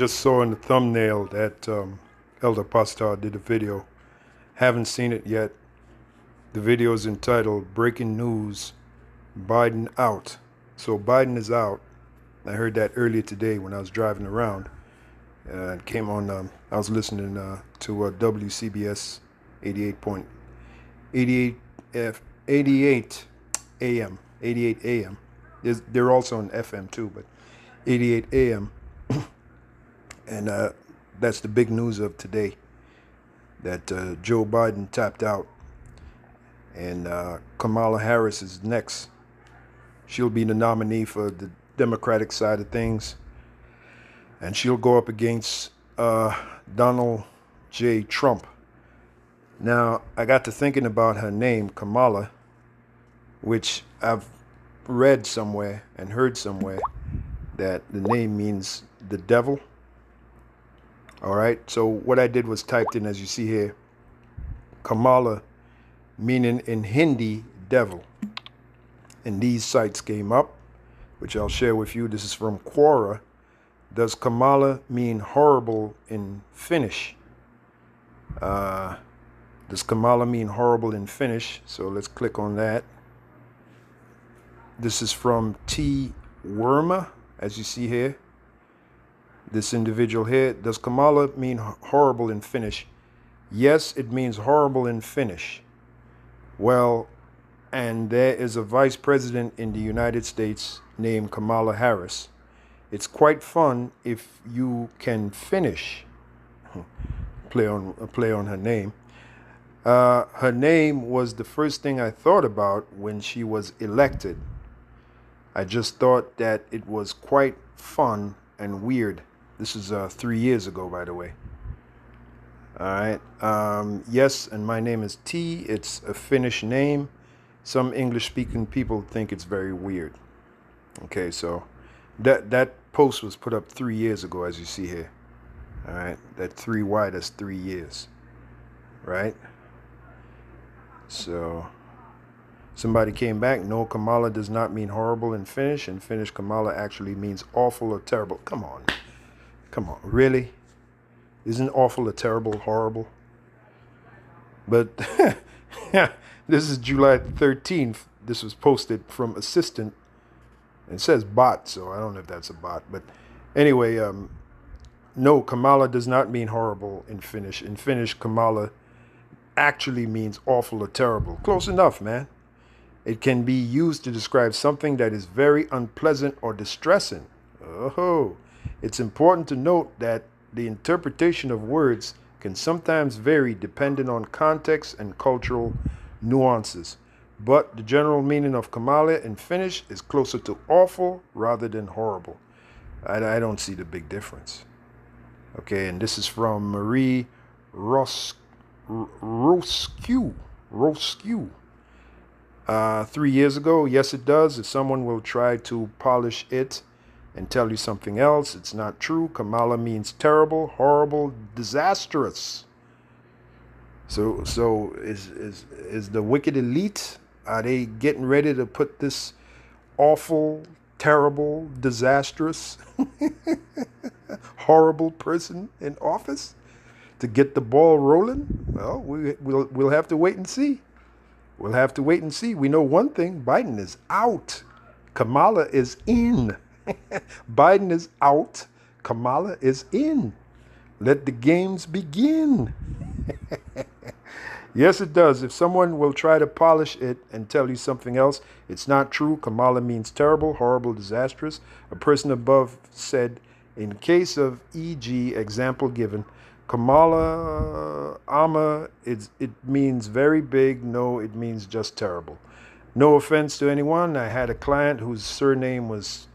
Just saw in the thumbnail that Elder Pastor did a video. Haven't seen it yet. The video is entitled Breaking News, Biden Out. So Biden is out. I heard that earlier today when I was driving around. It came on, I was listening to WCBS 88 AM. 88 AM. They're also on FM too, but 88 AM. And that's the big news of today, that Joe Biden tapped out. And Kamala Harris is next. She'll be the nominee for the Democratic side of things. And she'll go up against Donald J. Trump. Now, I got to thinking about her name, Kamala, which I've read somewhere and heard somewhere that the name means the devil. All right, so what I did was typed in, as you see here, Kamala, meaning in Hindi, devil. And these sites came up, which I'll share with you. This is from Quora. Does Kamala mean horrible in Finnish? Does Kamala mean horrible in Finnish? So let's click on that. This is from T. Worma, as you see here. This individual here. Does Kamala mean horrible in Finnish? Yes, it means horrible in Finnish. Well, and there is a vice president in the United States named Kamala Harris. It's quite fun if you can finish. Play on her name. Her name was the first thing I thought about when she was elected. I just thought that it was quite fun and weird. This is 3 years ago, by the way. All right. Yes, and my name is T. It's a Finnish name. Some English-speaking people think it's very weird. Okay, so that post was put up 3 years ago, as you see here. All right, that 3Y, that's 3 years, right? So somebody came back. No, Kamala does not mean horrible in Finnish. In Finnish, Kamala actually means awful or terrible. Come on, really? Isn't awful or terrible horrible? But this is July 13th. This was posted from Assistant. It says bot, so I don't know if that's a bot. But anyway, no, Kamala does not mean horrible in Finnish. In Finnish, Kamala actually means awful or terrible. Close enough, man. It can be used to describe something that is very unpleasant or distressing. Oh, it's important to note that the interpretation of words can sometimes vary depending on context and cultural nuances. But the general meaning of Kamala in Finnish is closer to awful rather than horrible. I don't see the big difference. Okay, and this is from Marie Roskew. 3 years ago, yes, it does. If someone will try to polish it and tell you something else, it's not true. Kamala means terrible, horrible, disastrous. So is the wicked elite, are they getting ready to put this awful, terrible, disastrous, horrible person in office to get the ball rolling? Well, we'll have to wait and see. We'll have to wait and see. We know one thing: Biden is out. Kamala is in. Biden is out. Kamala is in. Let the games begin. Yes, it does. If someone will try to polish it and tell you something else, it's not true. Kamala means terrible, horrible, disastrous. A person above said, in case of e.g. example given, Kamala, it means very big. No, it means just terrible. No offense to anyone. I had a client whose surname was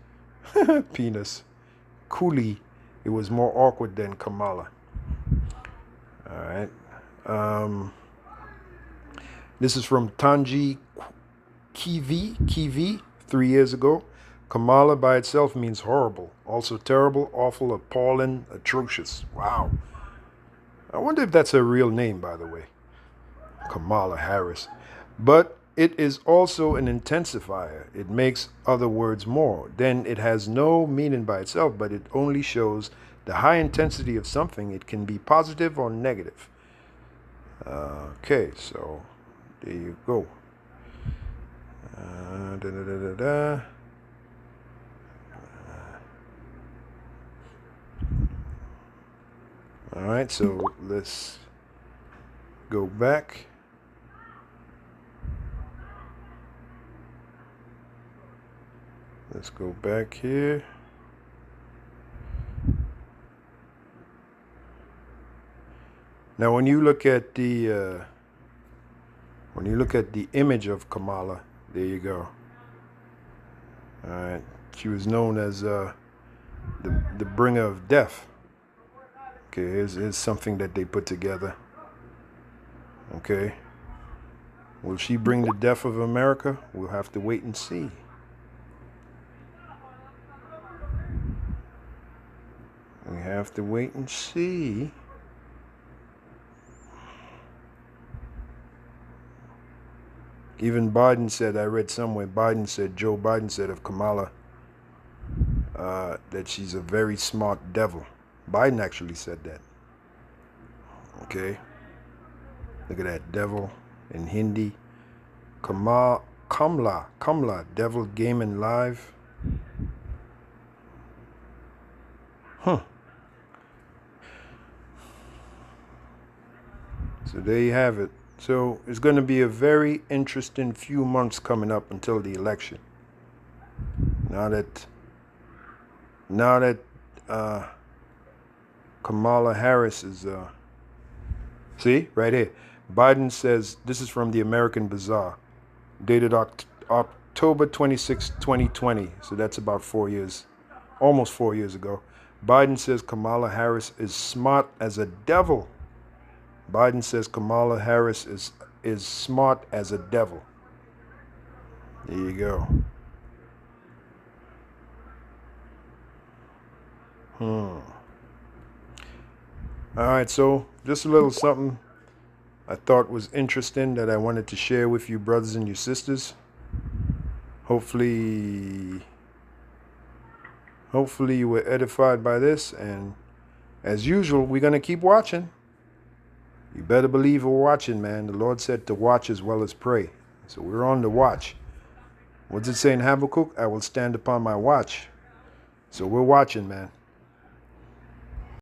penis. Cooley. It was more awkward than Kamala. All right. This is from Tanji Kivi 3 years ago. Kamala by itself means horrible. Also terrible, awful, appalling, atrocious. Wow. I wonder if that's her real name, by the way. Kamala Harris. But it is also an intensifier. It makes other words more. Then it has no meaning by itself, but it only shows the high intensity of something, it can be positive or negative. Okay, so there you go. Da, da, da, da, da. All right, so let's go back. Let's go back here. Now, when you look at the image of Kamala, there you go. All right, she was known as the bringer of death. Okay, here's something that they put together. Okay, will she bring the death of America? We'll have to wait and see. We have to wait and see. Even Biden said, I read somewhere, Joe Biden said of Kamala that she's a very smart devil. Biden actually said that. Okay. Look at that, devil in Hindi. Kamala, devil gaming live. Huh. So there you have it. So it's going to be a very interesting few months coming up until the election. Now that Kamala Harris is, see, right here. Biden says, this is from the American Bazaar, dated October 26, 2020. So that's about 4 years, almost 4 years ago. Biden says Kamala Harris is smart as a devil. Biden says Kamala Harris is smart as a devil. There you go. All right, so just a little something I thought was interesting that I wanted to share with you, brothers and your sisters. Hopefully you were edified by this, and as usual, we're going to keep watching. You better believe we're watching, man. The Lord said to watch as well as pray. So we're on the watch. What does it say in Habakkuk? I will stand upon my watch. So we're watching, man.